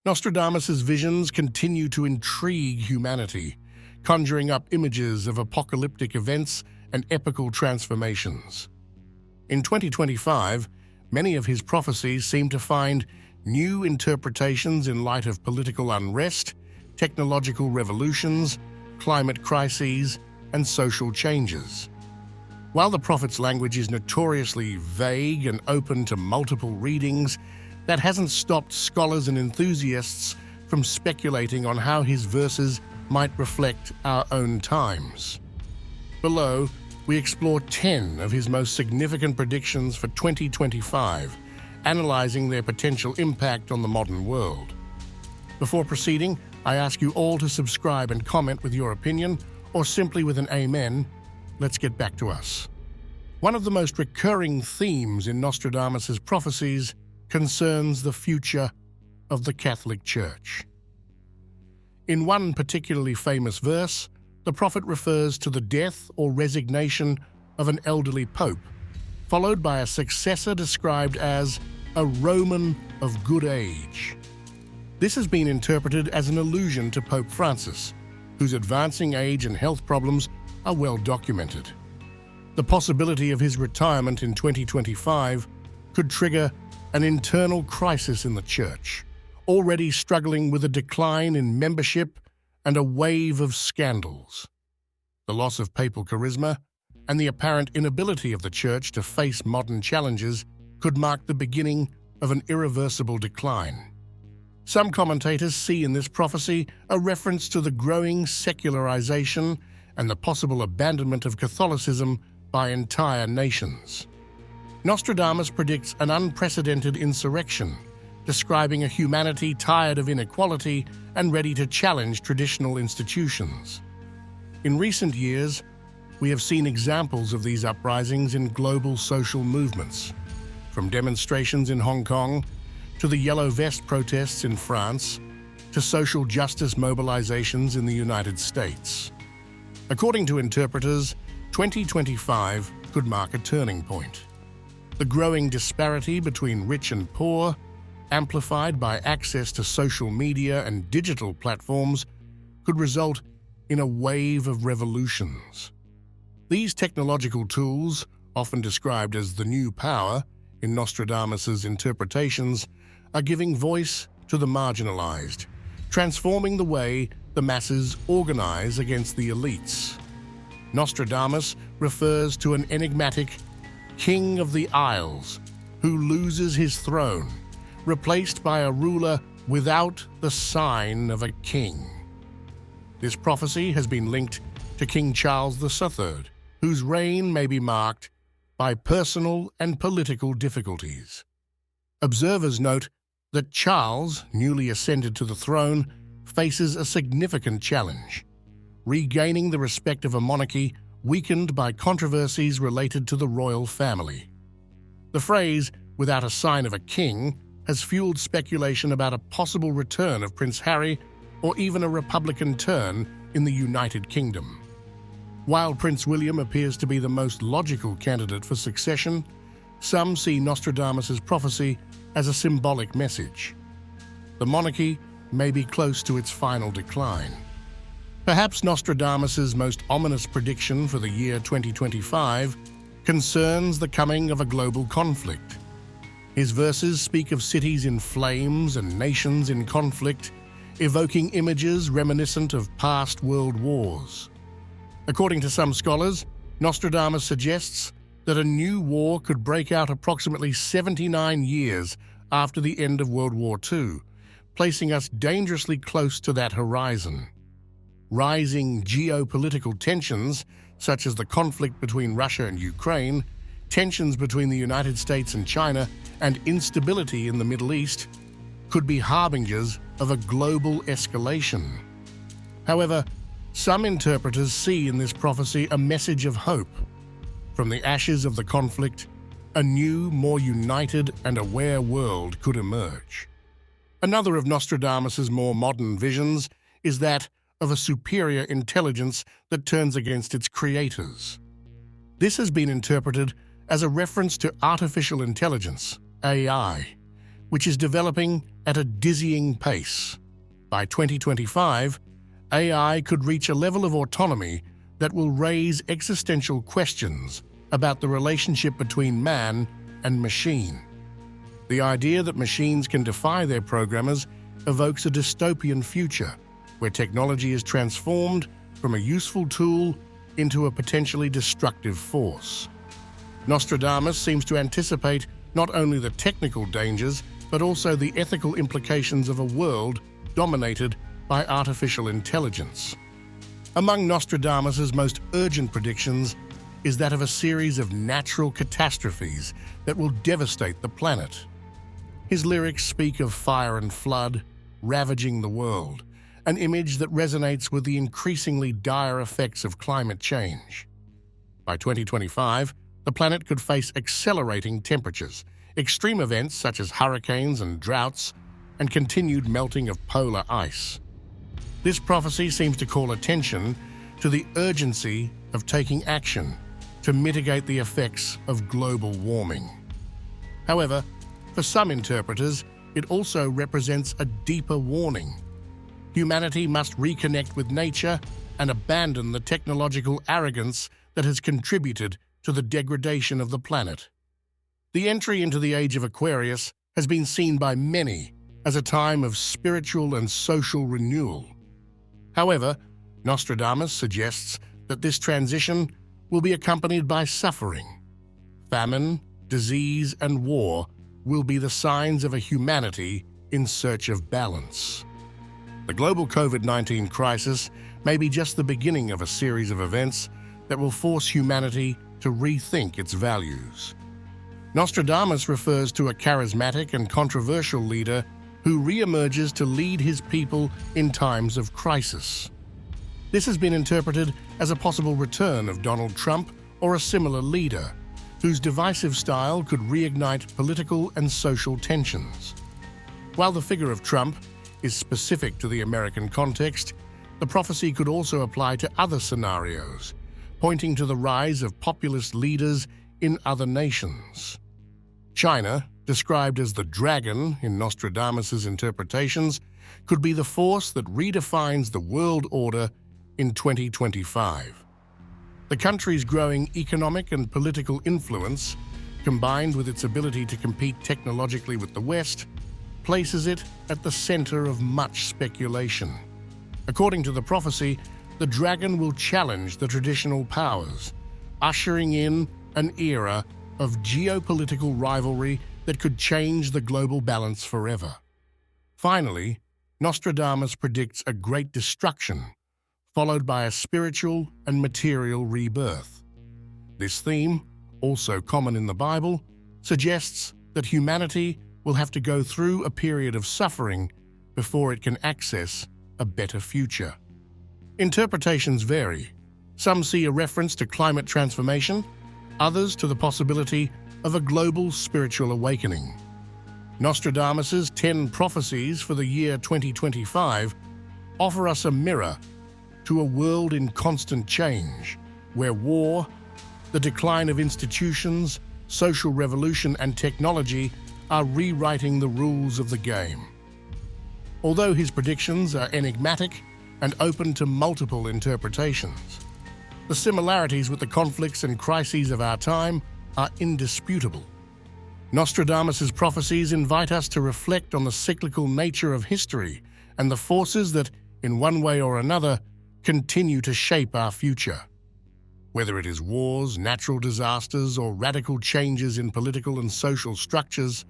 Nostradamus's visions continue to intrigue humanity, conjuring up images of apocalyptic events and epical transformations. In 2025, many of his prophecies seem to find new interpretations in light of political unrest, technological revolutions, climate crises, and social changes. While the prophet's language is notoriously vague and open to multiple readings, that hasn't stopped scholars and enthusiasts from speculating on how his verses might reflect our own times. Below, we explore 10 of his most significant predictions for 2025, analyzing their potential impact on the modern world. Before proceeding, I ask you all to subscribe and comment with your opinion, or simply with an amen. Let's get back to us. One of the most recurring themes in Nostradamus's prophecies concerns the future of the Catholic Church. In one particularly famous verse, the prophet refers to the death or resignation of an elderly pope, followed by a successor described as a Roman of good age. This has been interpreted as an allusion to Pope Francis, whose advancing age and health problems are well documented. The possibility of his retirement in 2025 could trigger an internal crisis in the Church, already struggling with a decline in membership and a wave of scandals. The loss of papal charisma and the apparent inability of the Church to face modern challenges could mark the beginning of an irreversible decline. Some commentators see in this prophecy a reference to the growing secularization and the possible abandonment of Catholicism by entire nations. Nostradamus predicts an unprecedented insurrection, describing a humanity tired of inequality and ready to challenge traditional institutions. In recent years, we have seen examples of these uprisings in global social movements, from demonstrations in Hong Kong to the Yellow Vest protests in France to social justice mobilizations in the United States. According to interpreters, 2025 could mark a turning point. The growing disparity between rich and poor, amplified by access to social media and digital platforms, could result in a wave of revolutions. These technological tools, often described as the new power in Nostradamus's interpretations, are giving voice to the marginalized, transforming the way the masses organize against the elites. Nostradamus refers to an enigmatic King of the Isles who loses his throne, replaced by a ruler without the sign of a king. This prophecy has been linked to King Charles III, whose reign may be marked by personal and political difficulties. Observers note that Charles, newly ascended to the throne, faces a significant challenge, regaining the respect of a monarchy weakened by controversies related to the royal family. The phrase, "without a sign of a king," has fueled speculation about a possible return of Prince Harry or even a Republican turn in the United Kingdom. While Prince William appears to be the most logical candidate for succession, some see Nostradamus's prophecy as a symbolic message. The monarchy may be close to its final decline. Perhaps Nostradamus's most ominous prediction for the year 2025 concerns the coming of a global conflict. His verses speak of cities in flames and nations in conflict, evoking images reminiscent of past world wars. According to some scholars, Nostradamus suggests that a new war could break out approximately 79 years after the end of World War II, placing us dangerously close to that horizon. Rising geopolitical tensions, such as the conflict between Russia and Ukraine, tensions between the United States and China, and instability in the Middle East, could be harbingers of a global escalation. However, some interpreters see in this prophecy a message of hope. From the ashes of the conflict, a new, more united and aware world could emerge. Another of Nostradamus's more modern visions is that of a superior intelligence that turns against its creators. This has been interpreted as a reference to artificial intelligence, AI, which is developing at a dizzying pace. By 2025, AI could reach a level of autonomy that will raise existential questions about the relationship between man and machine. The idea that machines can defy their programmers evokes a dystopian future where technology is transformed from a useful tool into a potentially destructive force. Nostradamus seems to anticipate not only the technical dangers, but also the ethical implications of a world dominated by artificial intelligence. Among Nostradamus's most urgent predictions is that of a series of natural catastrophes that will devastate the planet. His lyrics speak of fire and flood ravaging the world, an image that resonates with the increasingly dire effects of climate change. By 2025, the planet could face accelerating temperatures, extreme events such as hurricanes and droughts, and continued melting of polar ice. This prophecy seems to call attention to the urgency of taking action to mitigate the effects of global warming. However, for some interpreters, it also represents a deeper warning. Humanity must reconnect with nature and abandon the technological arrogance that has contributed to the degradation of the planet. The entry into the age of Aquarius has been seen by many as a time of spiritual and social renewal. However, Nostradamus suggests that this transition will be accompanied by suffering. Famine, disease, and war will be the signs of a humanity in search of balance. The global COVID-19 crisis may be just the beginning of a series of events that will force humanity to rethink its values. Nostradamus refers to a charismatic and controversial leader who re-emerges to lead his people in times of crisis. This has been interpreted as a possible return of Donald Trump or a similar leader, whose divisive style could reignite political and social tensions. While the figure of Trump is specific to the American context, the prophecy could also apply to other scenarios, pointing to the rise of populist leaders in other nations. China, described as the dragon in Nostradamus's interpretations, could be the force that redefines the world order in 2025. The country's growing economic and political influence, combined with its ability to compete technologically with the West, places it at the center of much speculation. According to the prophecy, the dragon will challenge the traditional powers, ushering in an era of geopolitical rivalry that could change the global balance forever. Finally, Nostradamus predicts a great destruction, followed by a spiritual and material rebirth. This theme, also common in the Bible, suggests that humanity will have to go through a period of suffering before it can access a better future. Interpretations vary. Some see a reference to climate transformation, others to the possibility of a global spiritual awakening. Nostradamus's 10 prophecies for the year 2025 offer us a mirror to a world in constant change, where war, the decline of institutions, social revolution, and technology are rewriting the rules of the game. Although his predictions are enigmatic and open to multiple interpretations, the similarities with the conflicts and crises of our time are indisputable. Nostradamus's prophecies invite us to reflect on the cyclical nature of history and the forces that, in one way or another, continue to shape our future. Whether it is wars, natural disasters, or radical changes in political and social structures,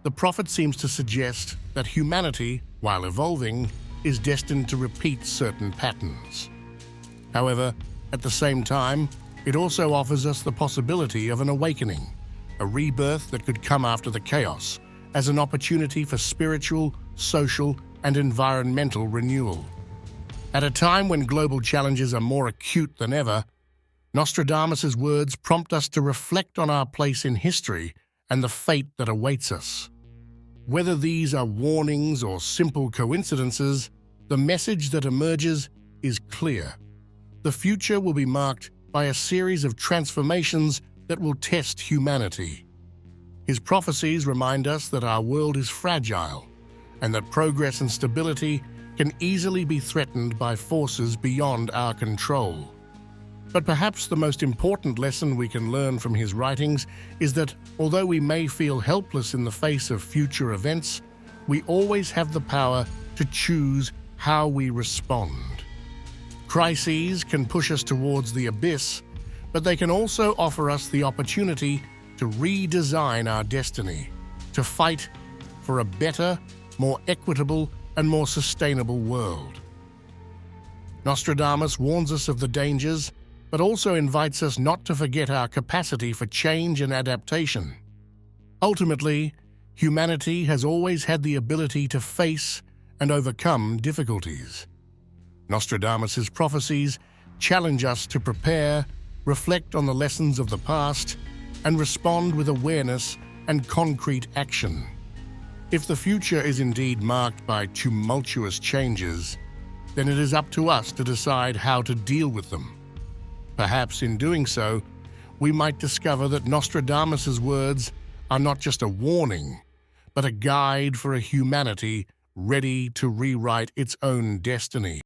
the prophet seems to suggest that humanity, while evolving, is destined to repeat certain patterns. However, at the same time, it also offers us the possibility of an awakening, a rebirth that could come after the chaos, as an opportunity for spiritual, social, and environmental renewal. At a time when global challenges are more acute than ever, Nostradamus's words prompt us to reflect on our place in history and the fate that awaits us. Whether these are warnings or simple coincidences, the message that emerges is clear. The future will be marked by a series of transformations that will test humanity. His prophecies remind us that our world is fragile, and that progress and stability can easily be threatened by forces beyond our control. But perhaps the most important lesson we can learn from his writings is that although we may feel helpless in the face of future events, we always have the power to choose how we respond. Crises can push us towards the abyss, but they can also offer us the opportunity to redesign our destiny, to fight for a better, more equitable, and more sustainable world. Nostradamus warns us of the dangers, but also invites us not to forget our capacity for change and adaptation. Ultimately, humanity has always had the ability to face and overcome difficulties. Nostradamus's prophecies challenge us to prepare, reflect on the lessons of the past, and respond with awareness and concrete action. If the future is indeed marked by tumultuous changes, then it is up to us to decide how to deal with them. Perhaps in doing so, we might discover that Nostradamus's words are not just a warning, but a guide for a humanity ready to rewrite its own destiny.